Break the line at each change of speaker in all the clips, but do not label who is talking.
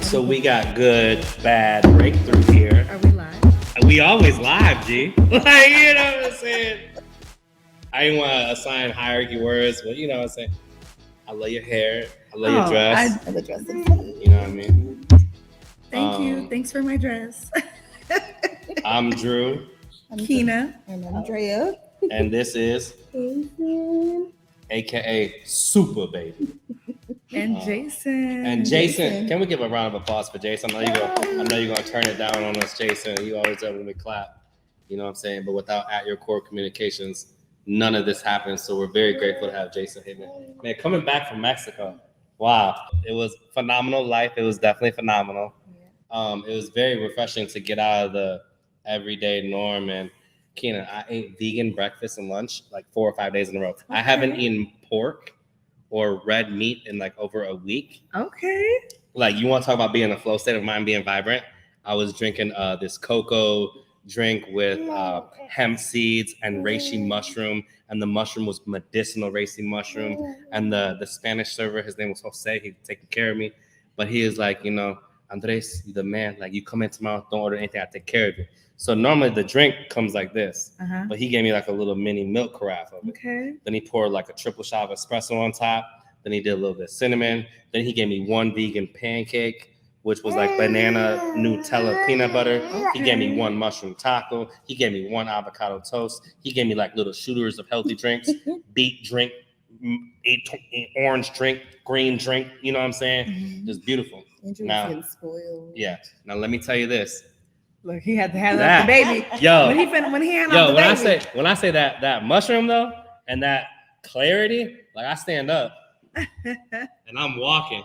So we got good, bad breakthrough here.
Are we live?
We always live, G. Like, you know what I'm saying? I didn't want to assign hierarchy words, but you know what I'm saying? I love your hair. I love your dress.
I love the dress.
You know what I mean?
Thank you. Thanks for my dress.
I'm Drew.
I'm Keena.
And Andrea.
And this is AKA Super Baby.
And Jason.
And Jason. Can we give a round of applause for Jason? I know you're gonna turn it down on us, Jason. You always have when we clap. You know what I'm saying? But without At Your Core Communications, none of this happens. So we're very grateful to have Jason here. Man, coming back from Mexico. Wow. It was phenomenal life. It was definitely phenomenal. It was very refreshing to get out of the everyday norm. And Keena, I ate vegan breakfast and lunch like 4 or 5 days in a row. Okay. I haven't eaten pork or red meat in like over a week.
Okay.
Like, you want to talk about being in a flow state of mind, being vibrant? I was drinking this cocoa drink with hemp seeds and reishi mushroom, and the mushroom was medicinal reishi mushroom. And the Spanish server, his name was Jose, he taking care of me, but he is like, you know, Andres, you the man. Like, you come into my house, don't order anything, I take care of you. So normally the drink comes like this, but he gave me like a little mini milk carafe of it.
Okay.
Then he poured like a triple shot of espresso on top. Then he did a little bit of cinnamon. Then he gave me one vegan pancake, which was like banana Nutella peanut butter. Okay. He gave me one mushroom taco. He gave me one avocado toast. He gave me like little shooters of healthy drinks, beet drink, orange drink, green drink. You know what I'm saying? It's beautiful. Now,
spoiled.
Yeah. Now let me tell you this.
Look, he had to have that the baby.
Yo,
when he had the baby.
When I say that mushroom though, and that clarity, like I stand up and I'm walking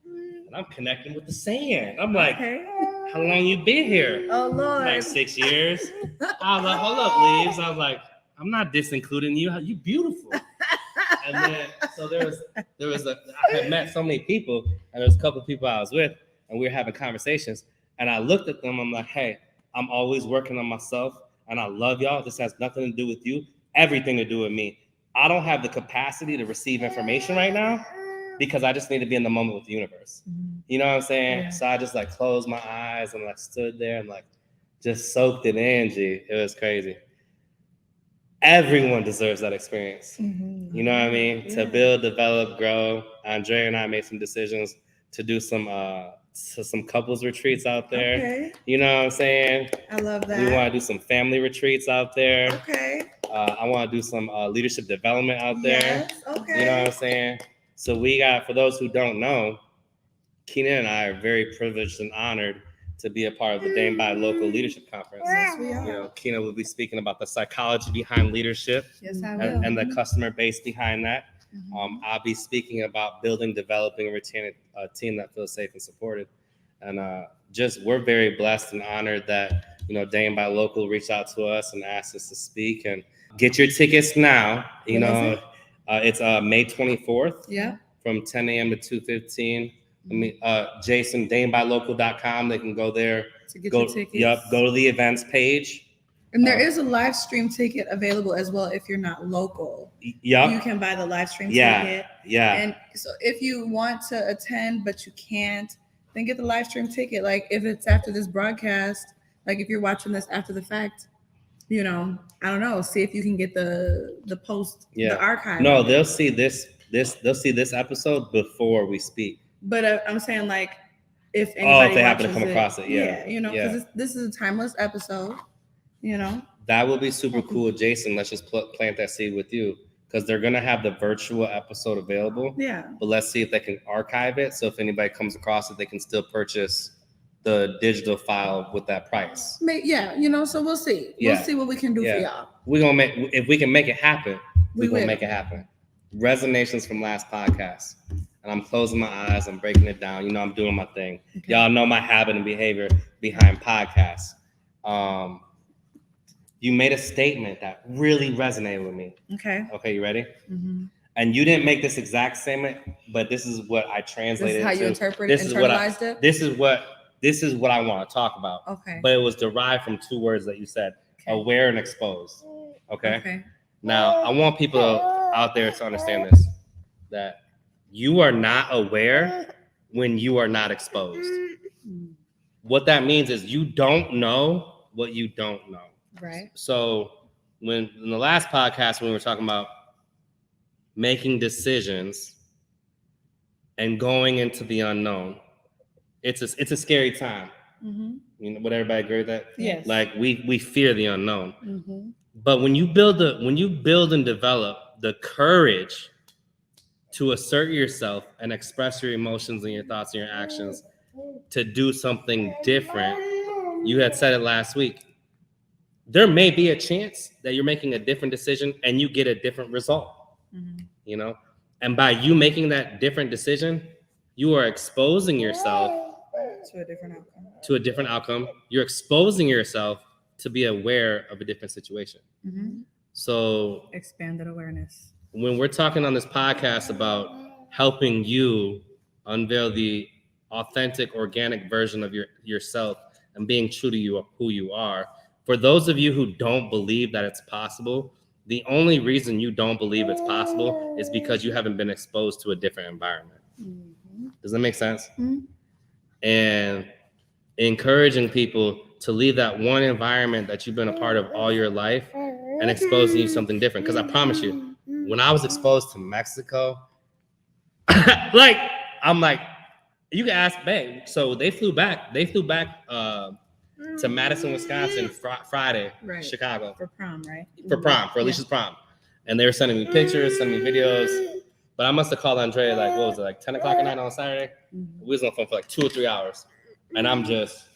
and I'm connecting with the sand. I'm like, How long you been here?
Oh Lord,
like 6 years. I was like, hold up, leaves. I was like, I'm not disincluding you. You beautiful. And then so there was I had met so many people, and there was a couple of people I was with, and we were having conversations. And I looked at them, I'm like, hey, I'm always working on myself, and I love y'all. This has nothing to do with you, everything to do with me. I don't have the capacity to receive information right now because I just need to be in the moment with the universe. You know what I'm saying? Yeah. So I just like closed my eyes and like stood there and like just soaked it in, G. It was crazy. Everyone deserves that experience. You know what I mean? Yeah. To build, develop, grow. Andrea and I made some decisions to do some couples retreats out there. Okay. You know what I'm saying?
I love that.
We want to do some family retreats out there.
Okay.
I want to do some leadership development out there.
Yes. Okay.
You know what I'm saying? So we got, for those who don't know, Keena and I are very privileged and honored to be a part of the Dame by Local Leadership Conference.
Yes, we are.
You know, Keena will be speaking about the psychology behind leadership.
Yes, I will.
And the customer base behind that. I'll be speaking about building, developing, and retaining a team that feels safe and supported. And we're very blessed and honored that, you know, Dame by Local reached out to us and asked us to speak. And get your tickets now. You know, it's May 24th.
Yeah.
From 10 a.m. to 2:15. Jason, damebylocal.com. They can go there.
To get your tickets.
Yep. Go to the events page.
And there is a live stream ticket available as well if you're not local.
Yep.
You can buy the live stream ticket.
Yeah.
And so if you want to attend but you can't, then get the live stream ticket. Like if it's after this broadcast, like if you're watching this after the fact, you know, I don't know, see if you can get the post, the archive.
No, they'll see this episode before we speak.
But I'm saying like if anybody
if they happen to come across it,
you know, because this is a timeless episode. You know,
that would be super cool. Jason, let's just plant that seed with you because they're going to have the virtual episode available.
Yeah.
But let's see if they can archive it. So if anybody comes across it, they can still purchase the digital file with that price.
Yeah. You know, so we'll see. We'll see what we can do for y'all.
If we can make it happen, we're going to make it happen. Resonations from last podcast. And I'm closing my eyes. I'm breaking it down. You know, I'm doing my thing. Okay. Y'all know my habit and behavior behind podcasts. You made a statement that really resonated with me. Okay, you ready? And you didn't make this exact statement, but this is what I translated.
This is how you internalized it?
This is what I want to talk about.
Okay.
But it was derived from two words that you said, aware and exposed. Okay. Now, I want people out there to understand this, that you are not aware when you are not exposed. What that means is you don't know what you don't know.
Right.
So when in the last podcast, when we were talking about making decisions and going into the unknown, it's a scary time. You know, would everybody agree with that?
Yes.
Like we fear the unknown.
Mm-hmm.
But when you build and develop the courage to assert yourself and express your emotions and your thoughts and your actions to do something different, you had said it last week. There may be a chance that you're making a different decision and you get a different result. You know, and by you making that different decision, you are exposing yourself to a different outcome. You're exposing yourself to be aware of a different situation. So
expanded awareness.
When we're talking on this podcast about helping you unveil the authentic, organic version of yourself and being true to who you are, for those of you who don't believe that it's possible, the only reason you don't believe it's possible is because you haven't been exposed to a different environment. Does that make sense? And encouraging people to leave that one environment that you've been a part of all your life and exposing you to something different. Because I promise you, when I was exposed to Mexico, I'm like, you can ask babe. So they flew back to Madison, Wisconsin Friday,
right.
Chicago.
For prom, right?
For Alicia's prom. And they were sending me pictures, sending me videos. But I must have called Andrea what was it, 10 o'clock at night on Saturday? We was on the phone for 2 or 3 hours. And I'm just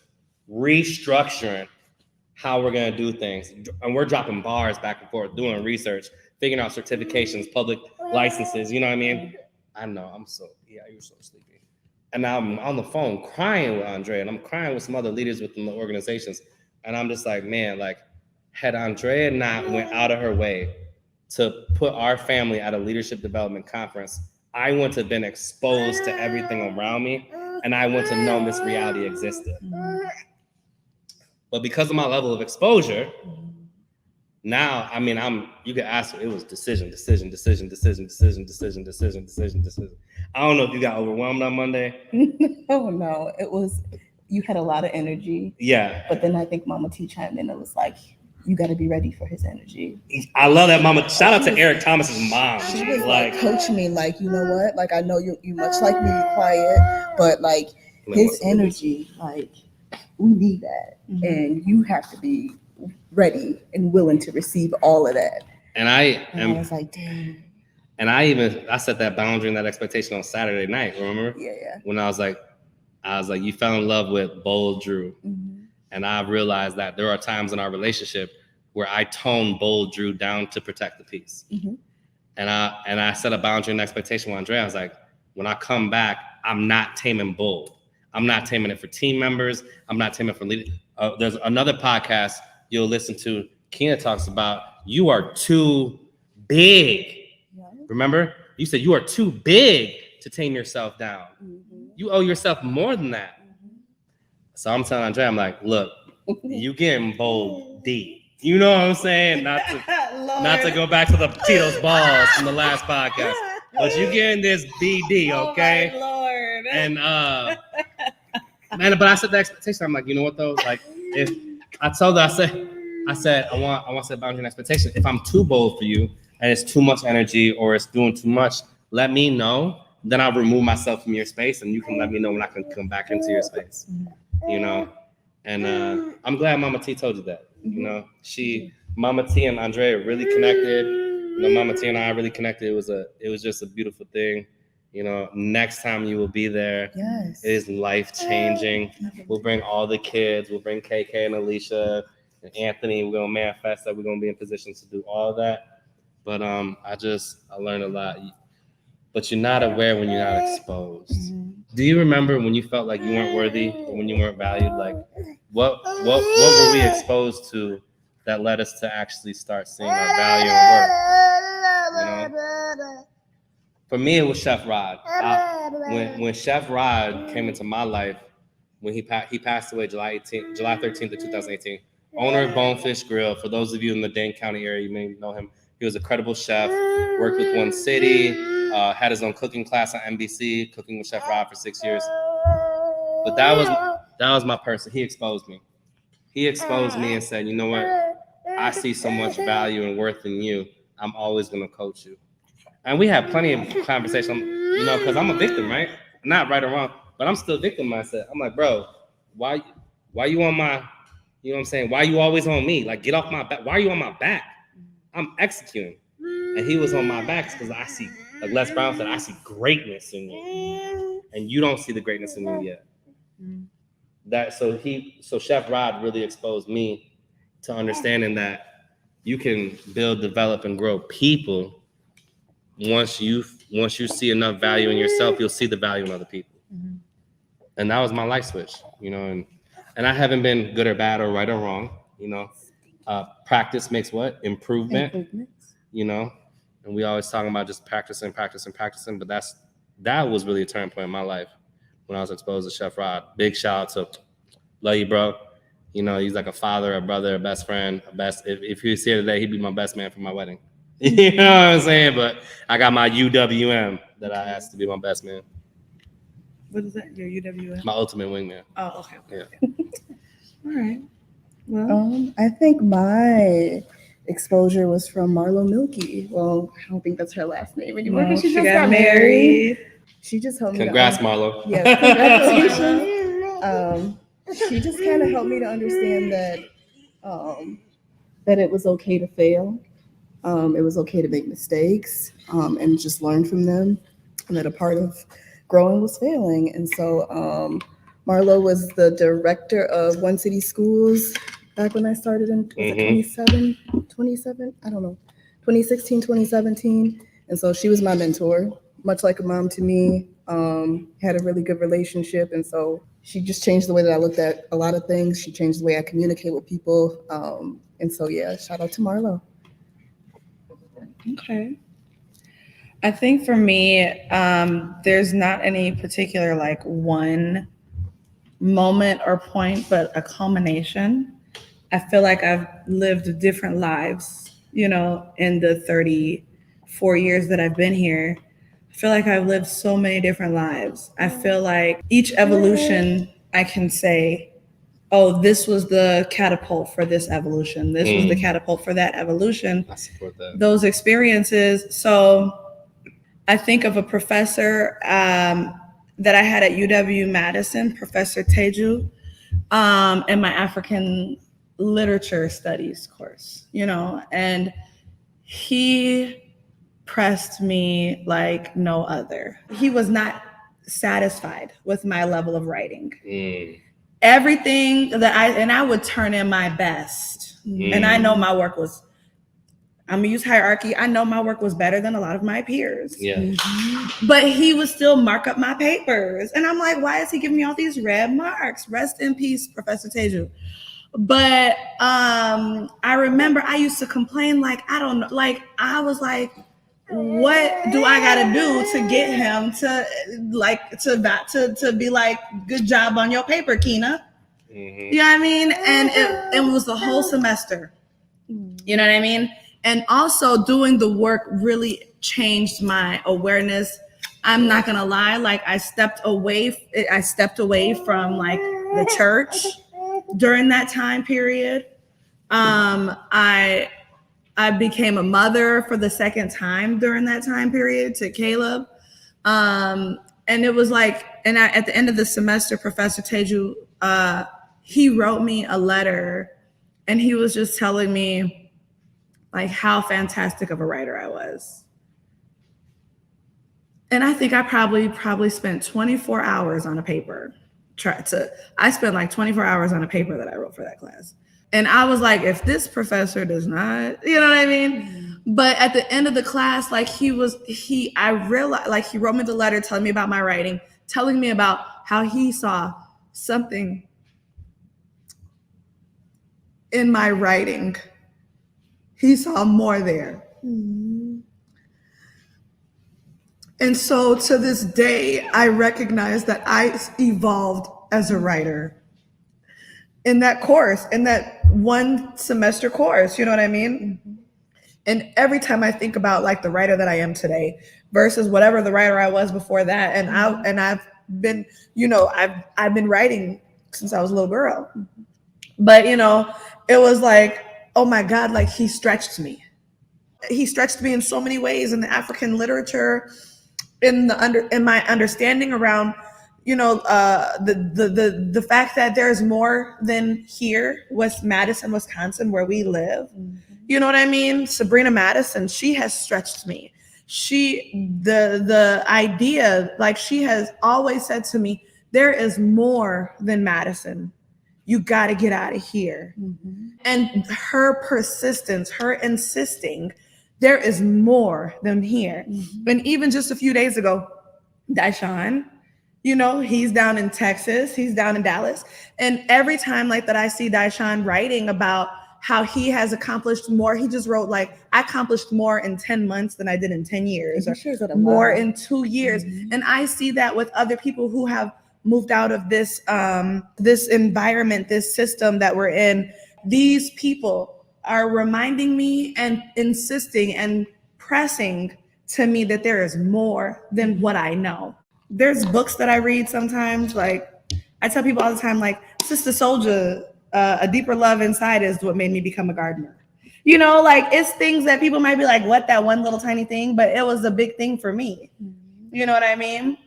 restructuring how we're going to do things. And we're dropping bars back and forth, doing research, figuring out certifications, public licenses, you know what I mean? I know, you're so sleepy. And I'm on the phone crying with Andrea, and I'm crying with some other leaders within the organizations. And I'm just like, man, had Andrea not went out of her way to put our family at a leadership development conference, I wouldn't have been exposed to everything around me, and I wouldn't have known this reality existed. But because of my level of exposure, now, you could ask, it was decision. I don't know if you got overwhelmed on Monday.
No, it was, you had a lot of energy.
Yeah.
But then I think Mama T chimed in and was like, you got to be ready for his energy.
I love that Mama. Shout out to Eric Thomas's mom.
She was coaching me, you know what? I know you much like me, you're quiet, but his energy, we need that. And you have to be ready and willing to receive all of that. And I was like, dang.
And I set that boundary and that expectation on Saturday night, remember?
Yeah.
When I was like, you fell in love with Bold Drew. And I realized that there are times in our relationship where I tone Bold Drew down to protect the peace. And I set a boundary and expectation with Andrea. I was like, when I come back, I'm not taming Bold. I'm not taming it for team members. I'm not taming it for leaders. There's another podcast you'll listen to. Keena talks about you are too big. Yeah. Remember? You said you are too big to tame yourself down. You owe yourself more than that. So I'm telling Andrea, I'm like, look, you getting Bold deep. You know what I'm saying? Not to go back to the Tito's balls from the last podcast, but you getting this BD, okay?
Oh my Lord.
And but I set the expectation. I'm like, you know what though? If I told her, I said, I want to set boundary and expectation. If I'm too bold for you and it's too much energy or it's doing too much, let me know. Then I'll remove myself from your space, and you can let me know when I can come back into your space. You know, and I'm glad Mama T told you that. You know, Mama T and Andrea really connected. You know, Mama T and I really connected. It was just a beautiful thing. You know, next time you will be there.
Yes.
It is life changing. We'll bring all the kids. We'll bring KK and Alicia and Anthony. We're gonna manifest that we're gonna be in position to do all of that. But I learned a lot. But you're not aware when you're not exposed. Do you remember when you felt like you weren't worthy, or when you weren't valued? What were we exposed to that led us to actually start seeing our value and worth? You know? For me, it was Chef Rod. When Chef Rod came into my life, when he passed away July 13th of 2018, owner of Bonefish Grill. For those of you in the Dane County area, you may know him. He was a credible chef, worked with One City, Had his own cooking class on NBC, cooking with Chef Rod for 6 years. But that was my person. He exposed me. He exposed me and said, you know what? I see so much value and worth in you. I'm always going to coach you. And we had plenty of conversation, you know, because I'm a victim, right? Not right or wrong, but I'm still victim mindset. I'm like, bro, why you on my, you know what I'm saying? Why you always on me? Like, get off my back. Why are you on my back? I'm executing. And he was on my back because I see, like Les Brown said, I see greatness in you. And you don't see the greatness in you yet. So Chef Rod really exposed me to understanding that you can build, develop, and grow people. Once you see enough value in yourself, you'll see the value in other people. Mm-hmm. And that was my life switch, you know, and I haven't been good or bad or right or wrong, you know. Practice makes what? Improvement, you know. And we always talking about just practicing, but that was really a turning point in my life when I was exposed to Chef Rod. Big shout out to love you, bro. You know, he's like a father, a brother, a best friend, if he was here today, he'd be my best man for my wedding. You know what I'm saying? But I got my UWM that I asked to be my best man.
What is that? Your UWM?
My ultimate wingman.
Oh, okay.
Yeah.
All right. Well,
I think my exposure was from Marlo Milky. Well, I don't think that's her last name anymore.
No,
she just got married. She just helped me.
Congrats, Marlo.
Yes, congratulations. She just kind of helped me to understand that it was okay to fail. It was okay to make mistakes and just learn from them, and that a part of growing was failing. And so Marlo was the director of One City Schools back when I started in 2016, 2017. And so she was my mentor, much like a mom to me, had a really good relationship. And so she just changed the way that I looked at a lot of things. She changed the way I communicate with people. And so, yeah, shout out to Marlo.
Okay. I think for me, there's not any particular like one moment or point, but a culmination. I feel like I've lived different lives, you know, in the 34 years that I've been here. I feel like I've lived so many different lives. I feel like each evolution I can say, oh, this was the catapult for this evolution. This was the catapult for that evolution.
I support that.
Those experiences. So I think of a professor that I had at UW-Madison, Professor Teju, in my African literature studies course, you know, and he pressed me like no other. He was not satisfied with my level of writing. Everything that I would turn in my best. And I know my work was, I'm gonna use hierarchy. I know my work was better than a lot of my peers.
Yeah.
But he would still mark up my papers. And I'm like, why is he giving me all these red marks? Rest in peace, Professor Teju. But I remember I used to complain, like, I don't know, like, I was like, what do I gotta do to get him to be like, good job on your paper, Keena? You know what I mean? And it was the whole semester. You know what I mean? And also doing the work really changed my awareness. I'm not gonna lie, like I stepped away from like the church during that time period. I became a mother for the second time during that time period to Caleb. And it was like, at the end of the semester, Professor Teju, he wrote me a letter and he was just telling me like how fantastic of a writer I was. And I think I probably spent 24 hours on a paper. I spent like 24 hours on a paper that I wrote for that class. And I was like, if this professor does not, you know what I mean? But at the end of the class, like I realized, like he wrote me the letter telling me about my writing, telling me about how he saw something in my writing. He saw more there. And so to this day, I recognize that I evolved as a writer in that course, in that one semester course, you know what I mean? And every time I think about like the writer that I am today versus whatever the writer I was before that, and I've been, I've been writing since I was a little girl. But it was like, oh my God, like he stretched me. He stretched me in so many ways in the African literature, in my understanding around, the fact that there's more than here with Madison, Wisconsin, where we live. You know what I mean? Sabrina Madison, she has stretched me. The idea, like she has always said to me, there is more than Madison. You got to get out of here. And her persistence, her insisting, there is more than here. And even just a few days ago, Daishan, he's down in Texas, he's down in Dallas. And every time like that I see Daishan writing about how he has accomplished more, he just wrote like, I accomplished more in 10 months than I did in 10 years, or more in 2 years. And I see that with other people who have moved out of this environment, this system that we're in. These people are reminding me and insisting and pressing to me that there is more than what I know. There's books that I read sometimes, like I tell people all the time, like Sister Soldier, A Deeper Love Inside is what made me become a gardener. Like it's things that people might be like, what, that one little tiny thing? But it was a big thing for me. You know what I mean?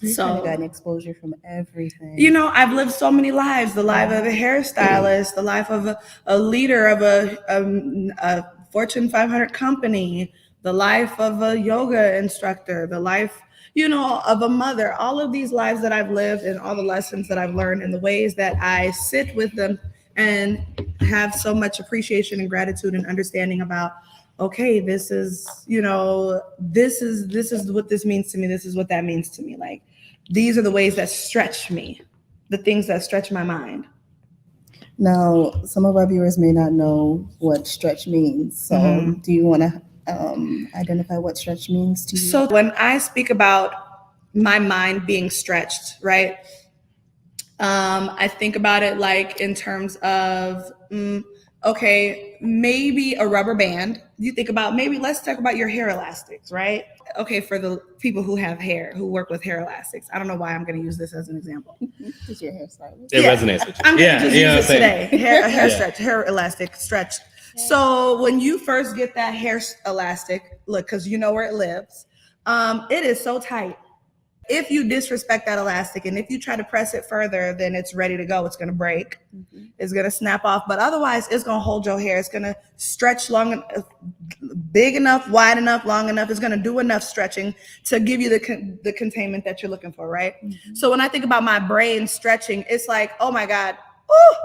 You kind of got an exposure from everything.
I've lived so many lives. The life of a hairstylist, the life of a leader of a Fortune 500 company, the life of a yoga instructor, the life, of a mother. All of these lives that I've lived and all the lessons that I've learned and the ways that I sit with them and have so much appreciation and gratitude and understanding about, okay, this is what this means to me. This is what that means to me. Like, these are the ways that stretch me, the things that stretch my mind.
Now, some of our viewers may not know what stretch means. So do you want to identify what stretch means to you?
So when I speak about my mind being stretched, right? I think about it like in terms of, okay, maybe a rubber band. You think about, let's talk about your hair elastics, right? Okay, for the people who have hair, who work with hair elastics. I don't know why I'm going to use this as an example.
Is your hair stylist?
It resonates with you.
I'm going to just use it today. Hair stretch, hair elastic stretch. So when you first get that hair elastic, look, because you know where it lives, it is so tight. If you disrespect that elastic and if you try to press it further, then it's ready to go. It's going to break. It's going to snap off. But otherwise, it's going to hold your hair. It's going to stretch big enough, wide enough, long enough. It's going to do enough stretching to give you the containment that you're looking for, right? So when I think about my brain stretching, it's like, oh my God,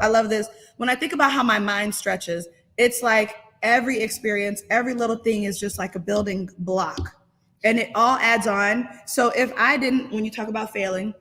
I love this. When I think about how my mind stretches, it's like every experience, every little thing is just like a building block. And it all adds on. So when you talk about failing,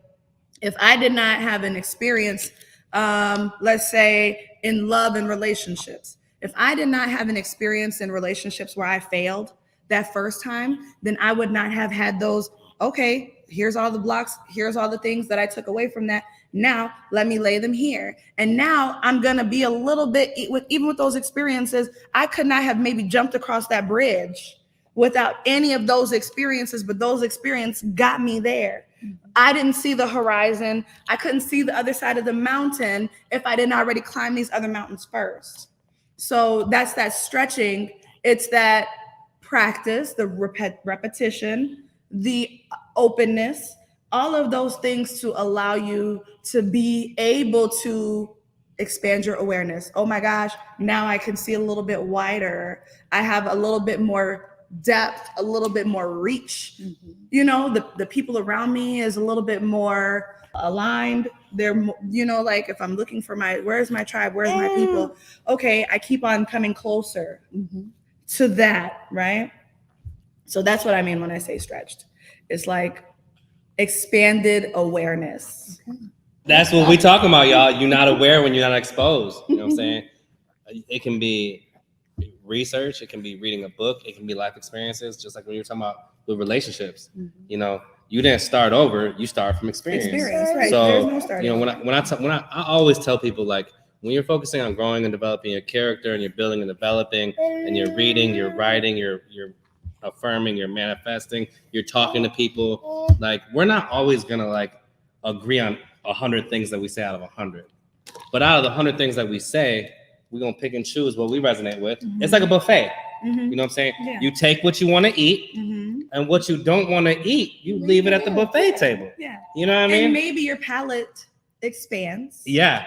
if I did not have an experience, let's say in love and relationships, if I did not have an experience in relationships where I failed that first time, then I would not have had those, okay, here's all the blocks, here's all the things that I took away from that. Now let me lay them here. And now I'm going to be a little bit, even with those experiences, I could not have maybe jumped across that bridge without any of those experiences, but those experiences got me there. I didn't see the horizon. I couldn't see the other side of the mountain if I didn't already climb these other mountains first. So that's that stretching. It's that practice, the repetition, the openness, all of those things to allow you to be able to expand your awareness. Oh my gosh, now I can see a little bit wider. I have a little bit more depth, a little bit more reach. The people around me is a little bit more aligned. They're, like if I'm looking for where's my tribe? Where's my people? Okay, I keep on coming closer to that, right? So that's what I mean when I say stretched. It's like expanded awareness.
That's what we talking about, y'all. You're not aware when you're not exposed. You know what I'm saying? It can be research, it can be reading a book, it can be life experiences, just like when you're talking about with relationships. You didn't start over, you start from experience.
Right.
So when I always tell people, like, when you're focusing on growing and developing your character, and you're building and developing, and you're reading, you're writing, you're affirming, you're manifesting, you're talking to people, like we're not always gonna like agree on 100 things that we say out of 100, but out of the 100 things that we say, we're gonna pick and choose what we resonate with.
Mm-hmm.
It's like a buffet.
Mm-hmm.
You know what I'm saying?
Yeah.
You take what you want to eat,
Mm-hmm.
and what you don't want to eat, you leave it at the buffet table.
Yeah.
You know what I mean?
And maybe your palate expands.
Yeah.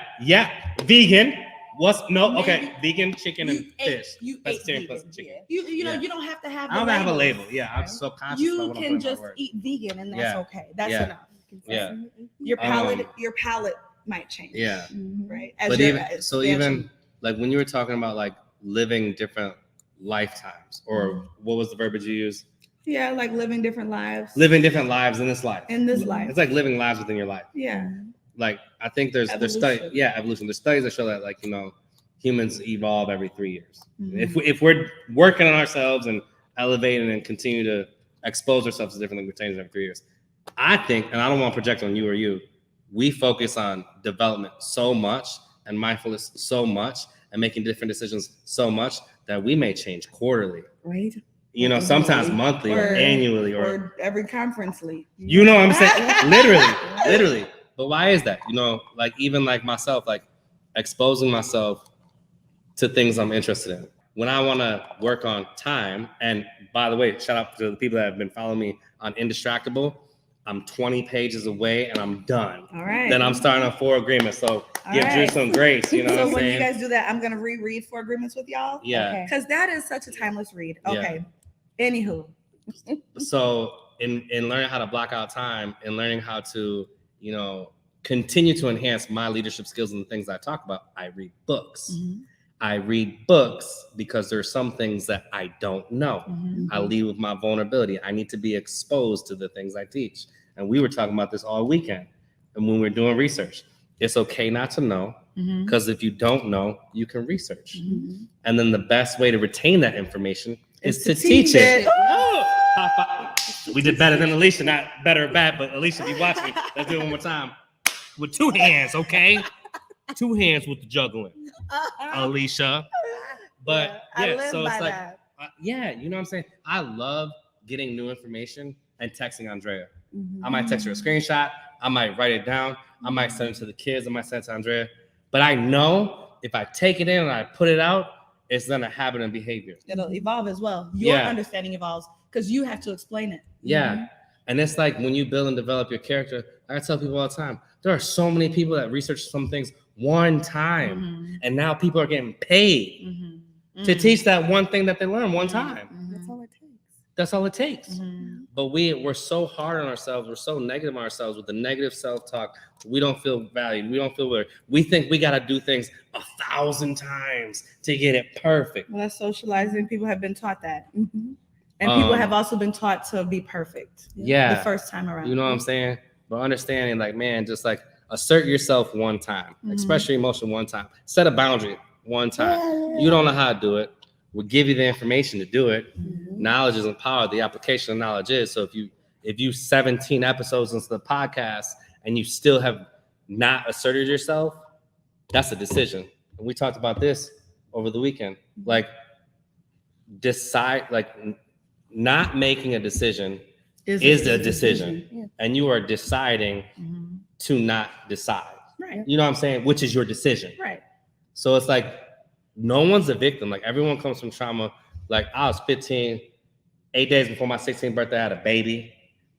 Vegan.
Maybe.
Okay. Vegan, chicken, and fish.
You ate
Vegetarian
vegan.
plus chicken.
You know, you don't have to have
I don't have a label. Yeah, I'm
right?
subconscious.
You can just eat vegan, and that's okay. That's enough.
Yeah.
Your palate might change.
Yeah.
Right.
But even like when you were talking about like living different lifetimes, or what was the verbiage you used?
Yeah, like living different lives.
Living different lives in this life.
It's
like living lives within your life.
Yeah.
Like I think there's studies. Yeah, evolution. There's studies that show that like, you know, humans evolve every 3 years.
Mm-hmm.
If we're working on ourselves and elevating and continue to expose ourselves to different things, we're changing every 3 years. I think, and I don't want to project on you, we focus on development so much and mindfulness so much and making different decisions so much that we may change quarterly.
Right.
You know, sometimes monthly or annually or
every conference-ly.
You know what I'm saying? Literally. But why is that? You know, like even like myself, like exposing myself to things I'm interested in. When I want to work on time, and by the way, shout out to the people that have been following me on Indistractable. I'm 20 pages away and I'm done.
All right.
Then I'm starting on 4 agreements. So give Drew some grace. You know what I'm saying?
So when you guys do that, I'm going to reread 4 agreements with y'all.
Yeah.
Because that is such a timeless read. Okay. Yeah. Anywho.
So in learning how to block out time and learning how to, you know, continue to enhance my leadership skills and the things I talk about, I read books. Mm-hmm. I read books because there's some things that I don't know. Mm-hmm. I lead with my vulnerability. I need to be exposed to the things I teach. And we were talking about this all weekend. And when we're doing research, it's okay not to know, because if you don't know, you can research. Mm-hmm. And then the best way to retain that information is to teach it. Oh! We did better than Alicia, not better or bad, but Alicia, if you watch me, let's do it one more time. With 2 hands, okay? 2 hands with the juggling, Alicia. But so it's like, you know what I'm saying? I love getting new information and texting Andrea. Mm-hmm. I might text her a screenshot. I might write it down. I might send it to the kids. I might send it to Andrea. But I know if I take it in and I put it out, it's then a habit and behavior.
It'll evolve as well. Your understanding evolves because you have to explain it.
Yeah. Mm-hmm. And it's like when you build and develop your character, I tell people all the time, there are so many people that research some things one time, and now people are getting paid to teach that one thing that they learned one time. That's all it takes. Mm-hmm. But we're so hard on ourselves. We're so negative on ourselves with the negative self-talk. We don't feel valued. We don't feel worth. We think we got to do things 1,000 times to get it perfect.
Well, that's socializing. People have been taught that. Mm-hmm. And people have also been taught to be perfect.
Yeah.
The first time around.
You know what I'm saying? But understanding, like, man, just like assert yourself one time. Express your emotion one time. Set a boundary one time. You don't know how to do it. We'll give you the information to do it. Knowledge isn't power. The application of knowledge is. So if you 17 episodes into the podcast and you still have not asserted yourself, that's a decision. And we talked about this over the weekend. Like, decide, like, not making a decision is a decision. Yeah. And you are deciding to not decide.
Right.
You know what I'm saying? Which is your decision.
Right.
So it's like, no one's a victim. Like, everyone comes from trauma. Like, I was 15, 8 days before my 16th birthday, I had a baby.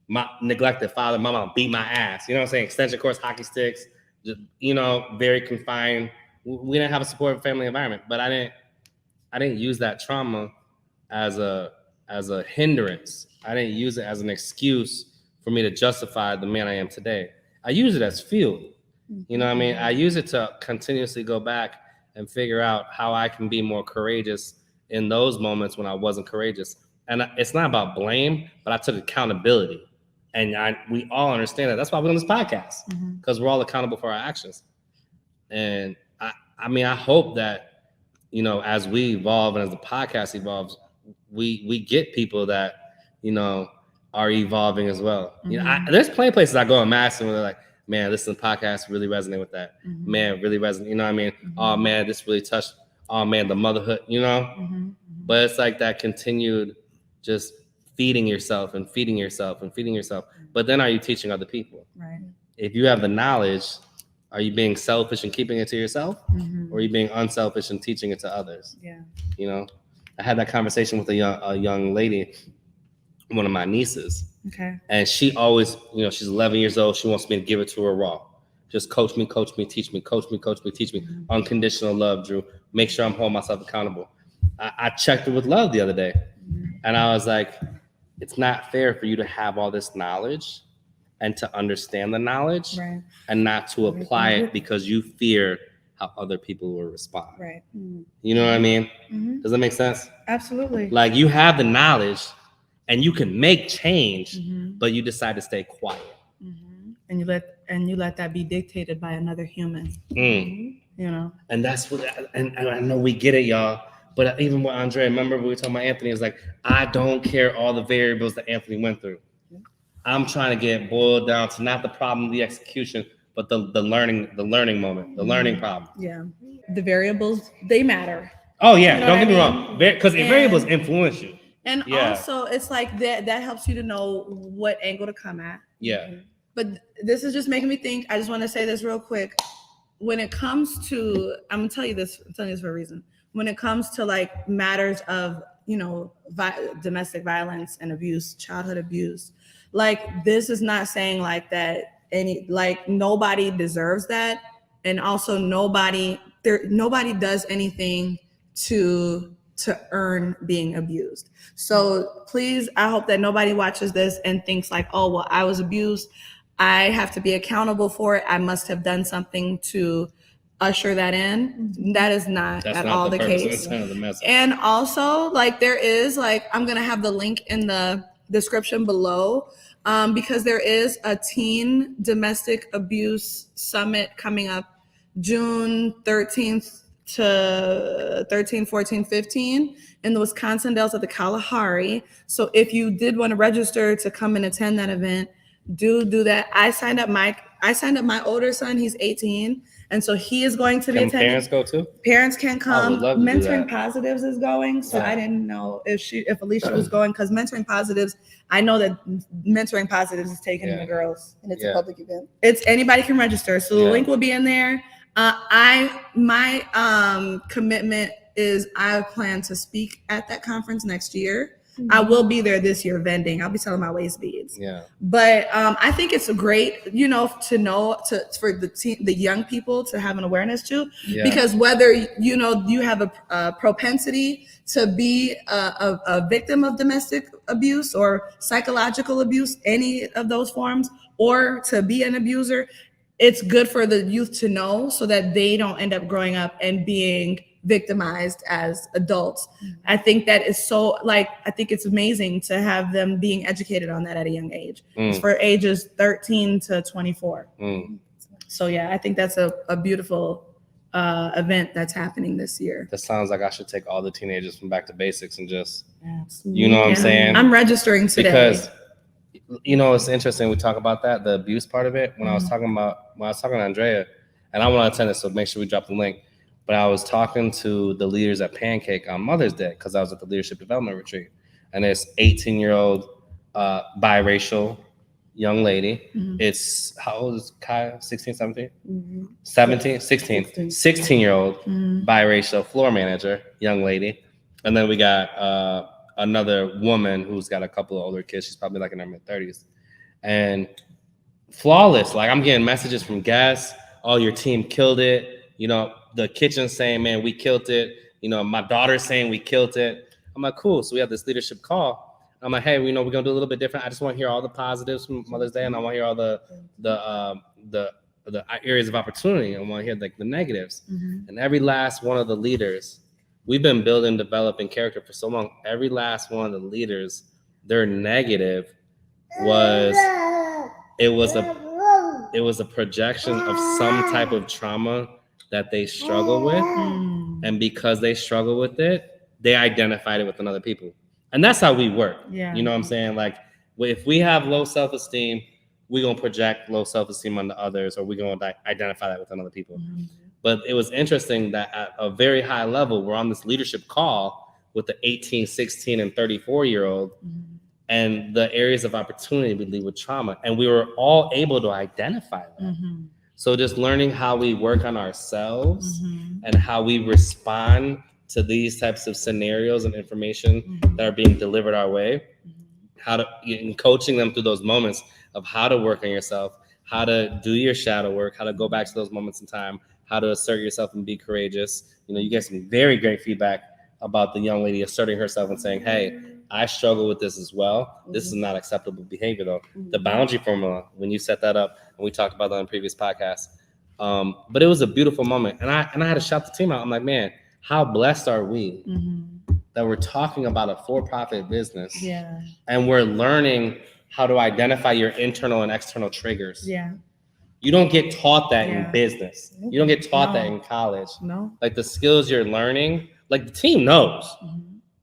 My neglected father, my mom beat my ass. You know what I'm saying? Extension cords, hockey sticks, just, you know, very confined. We didn't have a supportive family environment, but I didn't use that trauma as a hindrance. I didn't use it as an excuse for me to justify the man I am today. I use it as fuel. You know what I mean? I use it to continuously go back and figure out how I can be more courageous in those moments when I wasn't courageous. And it's not about blame, but I took accountability. And we all understand that. That's why we're on this podcast, because we're all accountable for our actions. And I mean, I hope that, you know, as we evolve and as the podcast evolves, we get people that, you know, are evolving as well. You know, there's plenty of places I go in Madison where they're like, man, listen to the podcast, really resonate with that.
Mhm.
Man, really resonate. You know what I mean?
Mhm.
Oh man, this really touched. Oh man, the motherhood, you know?
Mhm.
But it's like that continued just feeding yourself and feeding yourself and feeding yourself. But then are you teaching other people?
Right.
If you have the knowledge, are you being selfish and keeping it to yourself?
Mhm.
Or are you being unselfish and teaching it to others?
Yeah.
You know? I had that conversation with a young lady, one of my nieces.
Okay.
And she always, she's 11 years old. She wants me to give it to her raw. Just coach me, teach me, teach me.
Mhm.
Unconditional love, Drew. Make sure I'm holding myself accountable. I checked her with love the other day.
Mhm.
And I was like, it's not fair for you to have all this knowledge and to understand the knowledge
Right.
and not to apply it because you fear how other people will respond.
Right.
You know what I mean?
Mhm.
Does that make sense?
Absolutely.
Like you have the knowledge and you can make change,
Mhm.
but you decide to stay quiet.
Mhm. And you let that be dictated by another human.
Mm.
You know.
And that's what, and I know we get it, y'all. But even with Andre, remember we were talking about Anthony, it was like, I don't care all the variables that Anthony went through. I'm trying to get boiled down to not the problem, the execution, but the learning moment, the learning problem.
Yeah. The variables, they matter.
Oh yeah,
You know
don't
what
get me
I
wrong. Because variables influence you.
And
Yeah.
also it's like that helps you to know what angle to come at.
Yeah.
But this is just making me think. I just want to say this real quick. When it comes to, I'm gonna tell you this for a reason. When it comes to like matters of, domestic violence and abuse, childhood abuse, like this is not saying like that nobody deserves that. And also nobody does anything to earn being abused. So please, I hope that nobody watches this and thinks like, oh, well, I was abused. I have to be accountable for it. I must have done something to usher that in. That is not
That's
at
not
all the case.
That's the message.
And also, like, there is I'm gonna have the link in the description below, because there is a teen domestic abuse summit coming up June 13th to 13, 14, 15 in the Wisconsin Dells at the Kalahari. So if you did want to register to come and attend that event, do that. I signed up my older son. He's 18. And so he is going to be
Can
attending.
parents go too?
Parents can come.
I would love to do
Mentoring
that.
Positives is going. So
Yeah.
I didn't know if Alicia was going, because Mentoring Positives, I know that Mentoring Positives is taking
Yeah.
the girls.
And it's
Yeah.
a public event.
It's anybody can register. So the
Yeah.
link will be in there. My commitment is I plan to speak at that conference next year. I will be there this year vending. I'll be selling my waist beads.
Yeah.
But I think it's great, to know for the young people to have an awareness to,
Yeah.
because whether you have a propensity to be a victim of domestic abuse or psychological abuse, any of those forms, or to be an abuser, it's good for the youth to know so that they don't end up growing up and being victimized as adults. I think that is so, I think it's amazing to have them being educated on that at a young age. It's for ages 13 to 24. So yeah, I think that's a beautiful event that's happening this year.
That sounds like I should take all the teenagers from Back to Basics and just, you know what I'm
Yeah.
saying?
I'm registering today.
Because, it's interesting. We talk about that, the abuse part of it. When I was talking to Andrea, and I want to attend this, so make sure we drop the link. But I was talking to the leaders at Pancake on Mother's Day because I was at the Leadership Development Retreat. And this 18-year-old biracial young lady. It's, how old is Kaya? 16, 17? 17? 16. 16-year-old biracial floor manager, young lady. And then we got another woman who's got a couple of older kids. She's probably like in her mid-30s. And flawless. Like, I'm getting messages from guests. Oh, your team killed it. The kitchen saying, man, we killed it. My daughter's saying we killed it. I'm like, cool. So we have this leadership call. I'm like, hey, we're going to do a little bit different. I just want to hear all the positives from Mother's Day, and I want to hear all the areas of opportunity. I want to hear the negatives. And every last one of the leaders, we've been building, developing character for so long. Every last one of the leaders, their negative was a projection of some type of trauma that they struggle with. And because they struggle with it, they identified it with other people. And that's how we work.
Yeah.
You know what I'm saying? Like, if we have low self-esteem, we're going to project low self-esteem onto others, or we're going to identify that within other people.
Mm-hmm.
But it was interesting that at a very high level, we're on this leadership call with the 18, 16, and 34-year-old, and the areas of opportunity we lead with trauma. And we were all able to identify that. So just learning how we work on ourselves and how we respond to these types of scenarios and information that are being delivered our way, how to, and coaching them through those moments of how to work on yourself, how to do your shadow work, how to go back to those moments in time, how to assert yourself and be courageous. You know, you get some very great feedback about the young lady asserting herself and saying, hey, I struggle with this as well. This is not acceptable behavior, though. The boundary formula, when you set that up, and we talked about that on previous podcasts. But it was a beautiful moment. And I had to shout the team out. I'm like, man, how blessed are we that we're talking about a for-profit business and we're learning how to identify your internal and external triggers. You don't get taught that in business. You don't get taught that in college. Like the skills you're learning, like the team knows.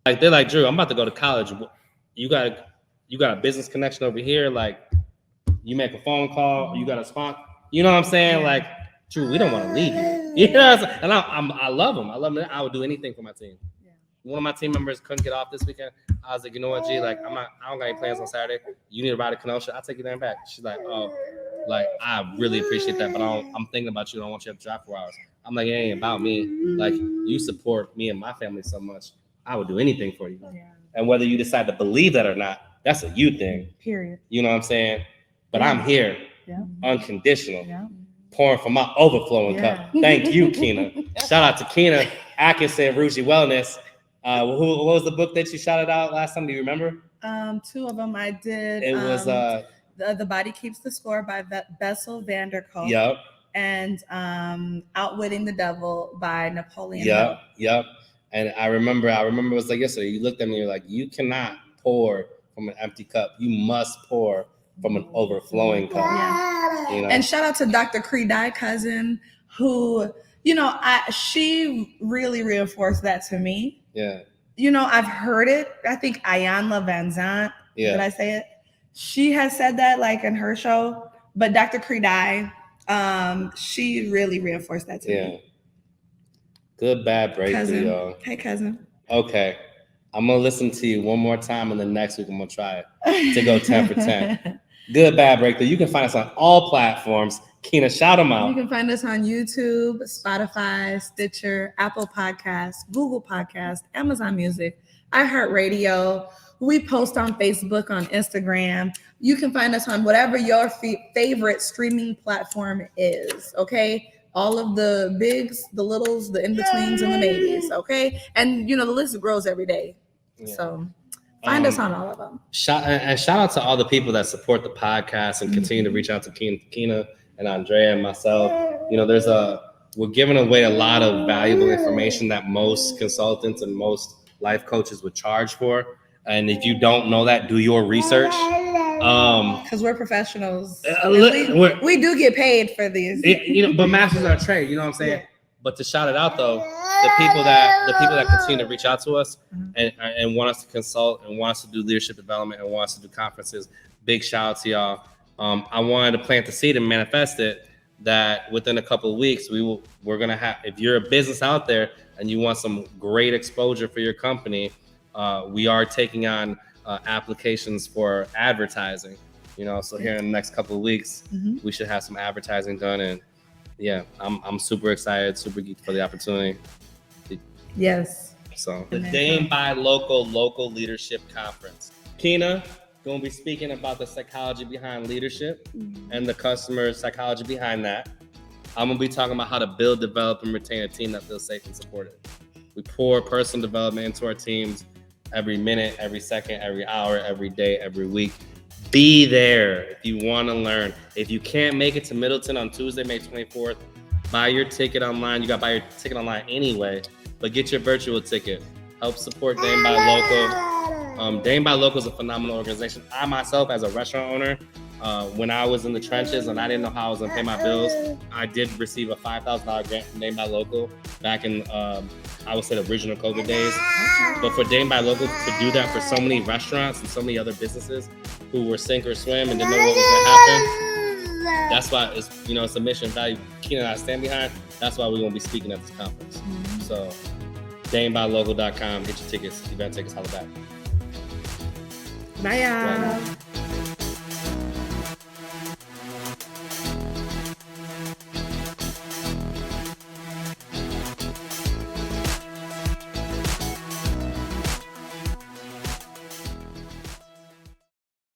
Like they're like, Drew, I'm about to go to college. You got a business connection over here. Like you make a phone call, you got a spot. You know what I'm saying? Like, Drew, we don't want to leave you. You know what I'm saying? And I love them. I love them. I would do anything for my team. One of my team members couldn't get off this weekend. I was like, you know what, G? Like, I don't got any plans on Saturday. You need to ride a Kenosha. I'll take you there and back. She's like, oh, like, I really appreciate that, but I'm thinking about you. I don't want you to drive 4 hours. I'm like, it ain't about me. Like, you support me and my family so much. I would do anything for you. And whether you decide to believe that or not, that's a you thing.
Period.
You know what I'm saying? But I'm here, unconditional, pouring from my overflowing cup. Thank you, Kina. Shout out to Kina Atkinson, Ruji Wellness. What was the book that you shouted out last time? Do you remember?
2 of them I did.
It was
The Body Keeps the Score by Bessel van der Kolk.
Yep.
And Outwitting the Devil by Napoleon
Hill.
Hill.
And I remember it was like yesterday. You looked at me, you're like, you cannot pour from an empty cup. You must pour from an overflowing cup. You know?
And shout out to Dr. Creedai cousin, who, you know, she really reinforced that to me. You know, I've heard it. I think Ayanla Van Zant, did I say it? She has said that like in her show, but Dr. Creedai, she really reinforced that to me.
Good, bad breakthrough, y'all.
Hey, cousin.
Okay. I'm going to listen to you one more time, and then next week I'm going to try it to go 10 for 10. Good, bad breakthrough. You can find us on all platforms. Kina, shout them out.
You can find us on YouTube, Spotify, Stitcher, Apple Podcasts, Google Podcasts, Amazon Music, iHeartRadio. We post on Facebook, on Instagram. You can find us on whatever your favorite streaming platform is, okay? All of the bigs, the littles, the in-betweens, and the maybes, okay? And, you know, the list grows every day. So find us on all of them.
Shout out to all the people that support the podcast and continue to reach out to Kina and Andrea and myself. You know, we're giving away a lot of valuable information that most consultants and most life coaches would charge for. And if you don't know that, do your research.
Because we're professionals. We do get paid for these.
You know, but masters our trade, you know what I'm saying? But to shout it out though, the people that continue to reach out to us and want us to consult and want us to do leadership development and want us to do conferences, big shout out to y'all. I wanted to plant the seed and manifest it that within a couple of weeks we're gonna have, if you're a business out there and you want some great exposure for your company, we are taking on applications for advertising, you know, so here in the next couple of weeks, we should have some advertising done. And I'm super excited, super geeked for the opportunity.
Yes.
So the Dame by Local Leadership Conference. Kina going to be speaking about the psychology behind leadership and the customer psychology behind that. I'm going to be talking about how to build, develop, and retain a team that feels safe and supported. We pour personal development into our teams every minute, every second, every hour, every day, every week. Be there if you want to learn. If you can't make it to Middleton on Tuesday, May 24th, buy your ticket online. You got to buy your ticket online anyway, but get your virtual ticket. Help support Dame by Local. Dame by Local is a phenomenal organization. I myself, as a restaurant owner, when I was in the trenches and I didn't know how I was going to pay my bills, I did receive a $5,000 grant from Dame by Local back in, I would say, the original COVID days. But for Dame by Local to do that for so many restaurants and so many other businesses, who were sink or swim and didn't know what was gonna happen. That's why it's a mission value Keenan and I stand behind. That's why we're gonna be speaking at this conference. So DameByLocal.com, get your tickets, event tickets, holla back.
Bye, y'all.